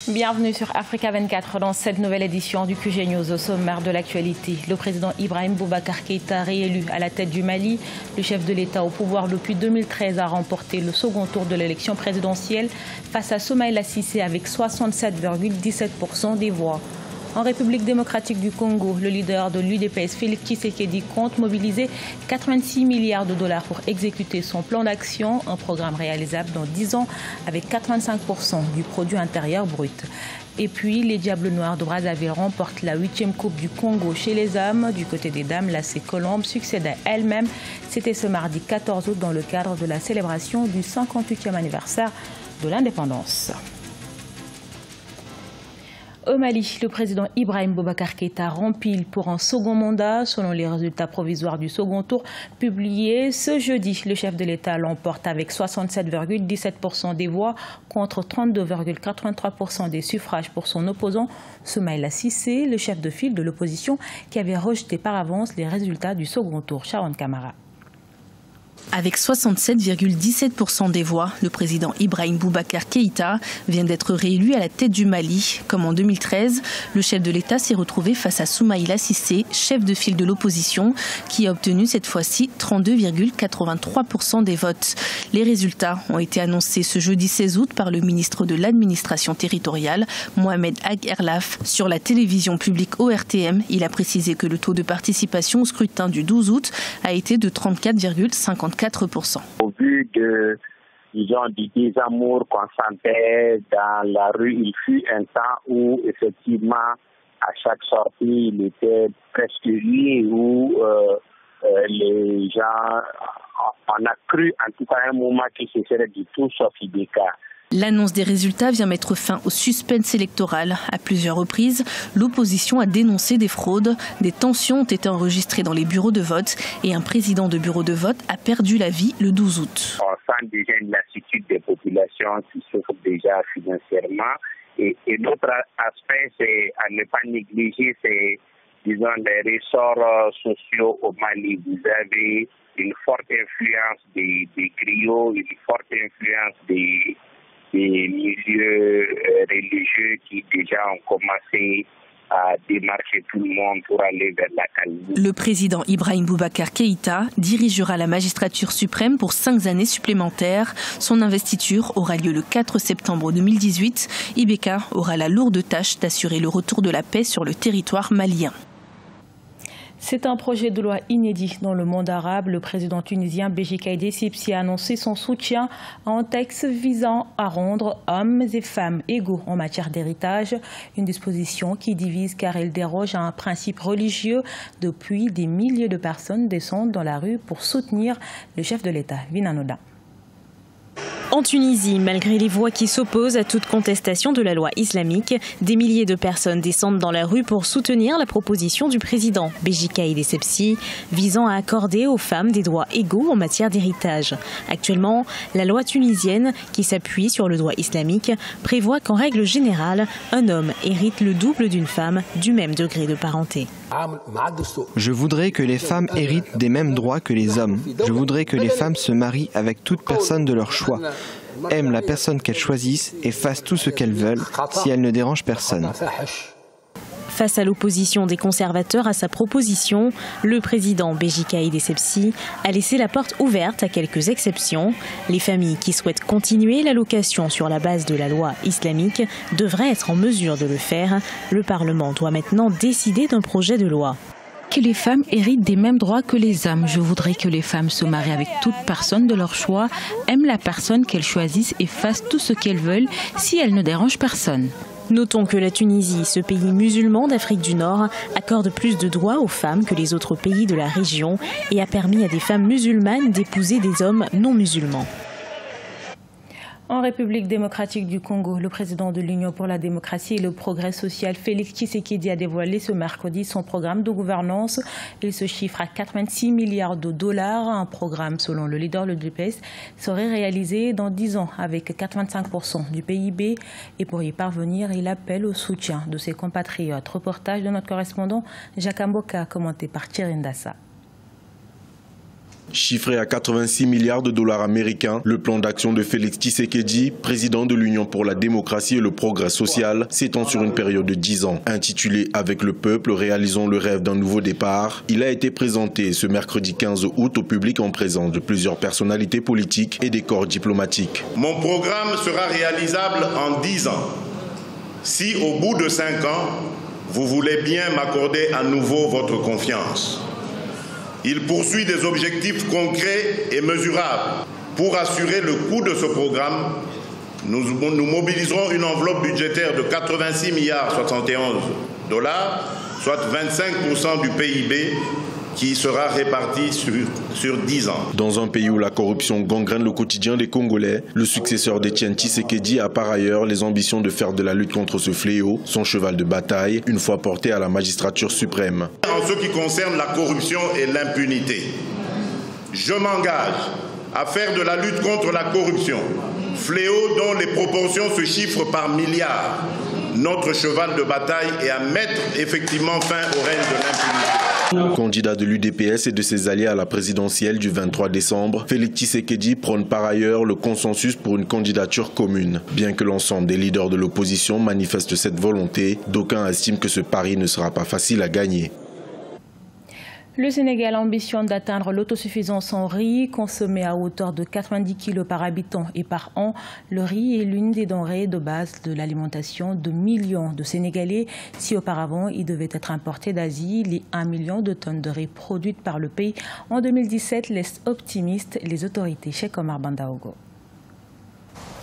Bienvenue sur Africa 24 dans cette nouvelle édition du QG News. Au sommaire de l'actualité, le président Ibrahim Boubacar Keïta, réélu à la tête du Mali. Le chef de l'État au pouvoir depuis 2013 a remporté le second tour de l'élection présidentielle face à Soumaïla Cissé avec 67,17% des voix. En République démocratique du Congo, le leader de l'UDPS, Félix Tshisekedi, compte mobiliser 86 milliards de dollars pour exécuter son plan d'action, un programme réalisable dans 10 ans avec 85% du produit intérieur brut. Et puis, les Diables Noirs de Brazzaville remportent la 8e Coupe du Congo chez les hommes. Du côté des dames, la C Colombe succède à elle-même. C'était ce mardi 14 août dans le cadre de la célébration du 58e anniversaire de l'indépendance. Au Mali, le président Ibrahim Boubacar Keïta rempile pour un second mandat. Selon les résultats provisoires du second tour publiés ce jeudi, le chef de l'État l'emporte avec 67,17% des voix contre 32,83% des suffrages pour son opposant Soumaïla Cissé, le chef de file de l'opposition qui avait rejeté par avance les résultats du second tour. Sharon Kamara. Avec 67,17% des voix, le président Ibrahim Boubacar Keïta vient d'être réélu à la tête du Mali. Comme en 2013, le chef de l'État s'est retrouvé face à Soumaïla Cissé, chef de file de l'opposition, qui a obtenu cette fois-ci 32,83% des votes. Les résultats ont été annoncés ce jeudi 16 août par le ministre de l'Administration territoriale, Mohamed Ag Erlaf. Sur la télévision publique ORTM, il a précisé que le taux de participation au scrutin du 12 août a été de 34,54%. Au vu du désamour qu'on sentait dans la rue, il fut un temps où effectivement à chaque sortie il était presque lié, où les gens, on a cru en tout cas à un moment que ce serait du tout sauf Ibeka. L'annonce des résultats vient mettre fin au suspense électoral. À plusieurs reprises, l'opposition a dénoncé des fraudes, des tensions ont été enregistrées dans les bureaux de vote et un président de bureau de vote a perdu la vie le 12 août. On sent déjà une lassitude des populations qui souffrent déjà financièrement. Et l'autre aspect, c'est à ne pas négliger, c'est disons les ressorts sociaux au Mali. Vous avez une forte influence des griots, une forte influence des milieux religieux qui déjà ont commencé à démarcher tout le monde pour aller vers la calme. Le président Ibrahim Boubacar Keïta dirigera la magistrature suprême pour 5 années supplémentaires. Son investiture aura lieu le 4 septembre 2018. Ibeka aura la lourde tâche d'assurer le retour de la paix sur le territoire malien. C'est un projet de loi inédit dans le monde arabe. Le président tunisien Béji Caïd Essebsi a annoncé son soutien à un texte visant à rendre hommes et femmes égaux en matière d'héritage. Une disposition qui divise car elle déroge à un principe religieux. Depuis, des milliers de personnes descendent dans la rue pour soutenir le chef de l'État, Vinanoda. En Tunisie, malgré les voix qui s'opposent à toute contestation de la loi islamique, des milliers de personnes descendent dans la rue pour soutenir la proposition du président Béji Caïd Essebsi visant à accorder aux femmes des droits égaux en matière d'héritage. Actuellement, la loi tunisienne, qui s'appuie sur le droit islamique, prévoit qu'en règle générale, un homme hérite le double d'une femme du même degré de parenté. Je voudrais que les femmes héritent des mêmes droits que les hommes. Je voudrais que les femmes se marient avec toute personne de leur choix, aiment la personne qu'elles choisissent et fassent tout ce qu'elles veulent si elles ne dérangent personne. Face à l'opposition des conservateurs à sa proposition, le président Béji Caïd Essebsi a laissé la porte ouverte à quelques exceptions. Les familles qui souhaitent continuer l'allocation sur la base de la loi islamique devraient être en mesure de le faire. Le Parlement doit maintenant décider d'un projet de loi. Que les femmes héritent des mêmes droits que les hommes. Je voudrais que les femmes se marient avec toute personne de leur choix, aiment la personne qu'elles choisissent et fassent tout ce qu'elles veulent si elles ne dérangent personne. Notons que la Tunisie, ce pays musulman d'Afrique du Nord, accorde plus de droits aux femmes que les autres pays de la région et a permis à des femmes musulmanes d'épouser des hommes non musulmans. En République démocratique du Congo, le président de l'Union pour la démocratie et le progrès social, Félix Tshisekedi, a dévoilé ce mercredi son programme de gouvernance. Il se chiffre à 86 milliards de dollars. Un programme, selon le leader de l'UDPS, serait réalisé dans 10 ans avec 85% du PIB. Et pour y parvenir, il appelle au soutien de ses compatriotes. Reportage de notre correspondant Jacques Mboka, commenté par Thierry Ndassa. Chiffré à 86 milliards de dollars américains, le plan d'action de Félix Tshisekedi, président de l'Union pour la démocratie et le progrès social, s'étend sur une période de 10 ans. Intitulé « Avec le peuple, réalisons le rêve d'un nouveau départ », il a été présenté ce mercredi 15 août au public en présence de plusieurs personnalités politiques et des corps diplomatiques. Mon programme sera réalisable en 10 ans. Si au bout de 5 ans, vous voulez bien m'accorder à nouveau votre confiance. Il poursuit des objectifs concrets et mesurables. Pour assurer le coût de ce programme, nous mobiliserons une enveloppe budgétaire de 86 milliards 71 dollars, soit 25% du PIB, qui sera réparti sur 10 ans. Dans un pays où la corruption gangrène le quotidien des Congolais, le successeur d'Étienne Tshisekedi a par ailleurs les ambitions de faire de la lutte contre ce fléau son cheval de bataille, une fois porté à la magistrature suprême. En ce qui concerne la corruption et l'impunité, je m'engage à faire de la lutte contre la corruption, fléau dont les proportions se chiffrent par milliards, notre cheval de bataille et à mettre effectivement fin au règne de l'impunité. Candidat de l'UDPS et de ses alliés à la présidentielle du 23 décembre, Félix Tshisekedi prône par ailleurs le consensus pour une candidature commune. Bien que l'ensemble des leaders de l'opposition manifestent cette volonté, d'aucuns estiment que ce pari ne sera pas facile à gagner. Le Sénégal ambitionne d'atteindre l'autosuffisance en riz, consommé à hauteur de 90 kg par habitant et par an. Le riz est l'une des denrées de base de l'alimentation de millions de Sénégalais. Si auparavant il devait être importé d'Asie, les 1 million de tonnes de riz produites par le pays en 2017 laissent optimistes les autorités. Cheikh Omar Bandaogo.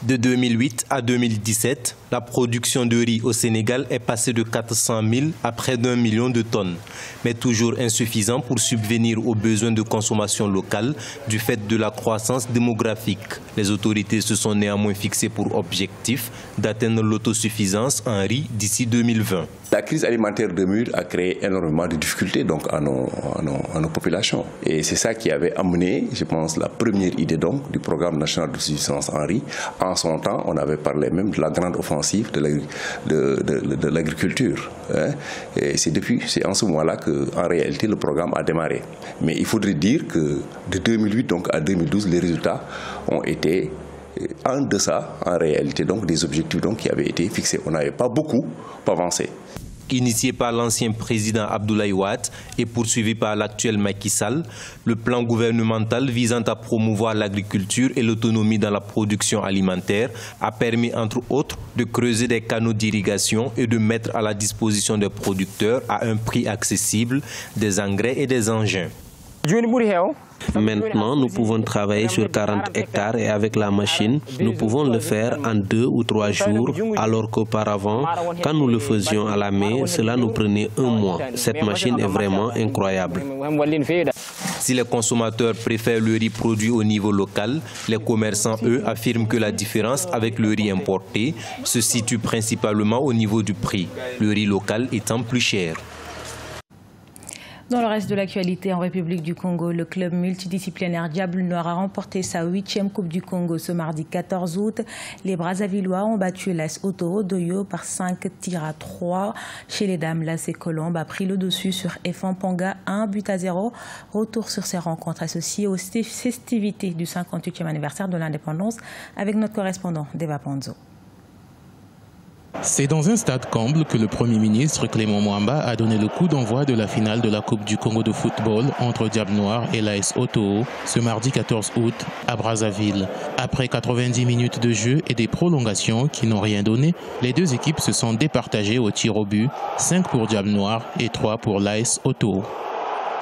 De 2008 à 2017, la production de riz au Sénégal est passée de 400 000 à près d'1 million de tonnes, mais toujours insuffisant pour subvenir aux besoins de consommation locale du fait de la croissance démographique. Les autorités se sont néanmoins fixées pour objectif d'atteindre l'autosuffisance en riz d'ici 2020. La crise alimentaire 2000 a créé énormément de difficultés donc, à nos populations. Et c'est ça qui avait amené, je pense, la première idée donc, du programme national de subsistance en riz. En son temps, on avait parlé même de la grande offensive de l'agriculture. Hein. Et c'est en ce moment-là qu'en réalité, le programme a démarré. Mais il faudrait dire que de 2008 donc, à 2012, les résultats ont été en deçà, en réalité, donc, des objectifs donc, qui avaient été fixés. On n'avait pas beaucoup avancé. Initié par l'ancien président Abdoulaye Wade et poursuivi par l'actuel Macky Sall, le plan gouvernemental visant à promouvoir l'agriculture et l'autonomie dans la production alimentaire a permis, entre autres, de creuser des canaux d'irrigation et de mettre à la disposition des producteurs à un prix accessible des engrais et des engins. Maintenant, nous pouvons travailler sur 40 hectares et avec la machine, nous pouvons le faire en 2 ou 3 jours, alors qu'auparavant, quand nous le faisions à la main, cela nous prenait 1 mois. Cette machine est vraiment incroyable. Si les consommateurs préfèrent le riz produit au niveau local, les commerçants, eux, affirment que la différence avec le riz importé se situe principalement au niveau du prix, le riz local étant plus cher. Dans le reste de l'actualité, en République du Congo, le club multidisciplinaire Diable Noir a remporté sa 8e Coupe du Congo ce mardi 14 août. Les Brazzavillois ont battu l'AS Otto Doyo par 5 tirs à 3. Chez les dames, l'AS Colombe a pris le dessus sur F1 Panga 1-0. Retour sur ces rencontres associées aux festivités du 58e anniversaire de l'indépendance avec notre correspondant Deva Panzo. C'est dans un stade comble que le Premier ministre Clément Mwamba a donné le coup d'envoi de la finale de la Coupe du Congo de football entre Diable Noir et l'AS Otto ce mardi 14 août à Brazzaville. Après 90 minutes de jeu et des prolongations qui n'ont rien donné, les deux équipes se sont départagées au tir au but, 5 pour Diable Noir et 3 pour l'AS Otto.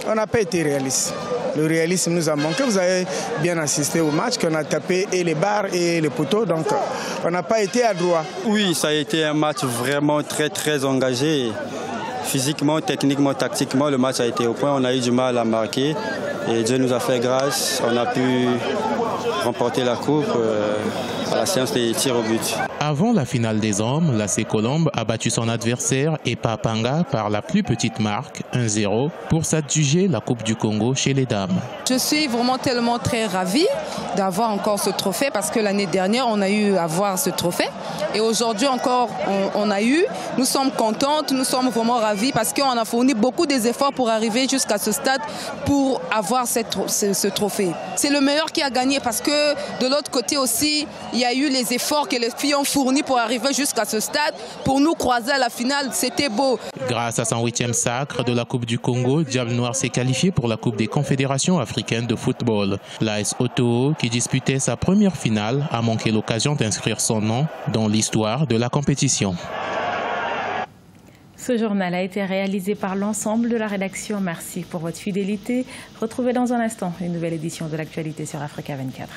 On n'a pas été réaliste. Le réalisme nous a manqué. Vous avez bien assisté au match qu'on a tapé et les barres et les poteaux. Donc on n'a pas été adroit. Oui, ça a été un match vraiment très engagé. Physiquement, techniquement, tactiquement, le match a été au point. On a eu du mal à marquer. Et Dieu nous a fait grâce. On a pu remporter la coupe à la séance des tirs au but. Avant la finale des hommes, l'AC Colombe a battu son adversaire EPA Panga par la plus petite marque, 1-0, pour s'adjuger la Coupe du Congo chez les dames. Je suis vraiment tellement très ravie d'avoir encore ce trophée parce que l'année dernière, on a eu à avoir ce trophée. Et aujourd'hui encore, on a eu. Nous sommes contentes, nous sommes vraiment ravis parce qu'on a fourni beaucoup d'efforts pour arriver jusqu'à ce stade pour avoir ce trophée. C'est le meilleur qui a gagné parce que de l'autre côté aussi, il y a eu les efforts que les filles ont fournis pour arriver jusqu'à ce stade. Pour nous croiser à la finale, c'était beau. Grâce à son 8e sacre de la Coupe du Congo, Diable Noir s'est qualifié pour la Coupe des Confédérations africaines de football. L'AS Otoo, qui disputait sa première finale, a manqué l'occasion d'inscrire son nom dans l'histoire de la compétition. Ce journal a été réalisé par l'ensemble de la rédaction. Merci pour votre fidélité. Retrouvez dans un instant une nouvelle édition de l'actualité sur Africa 24.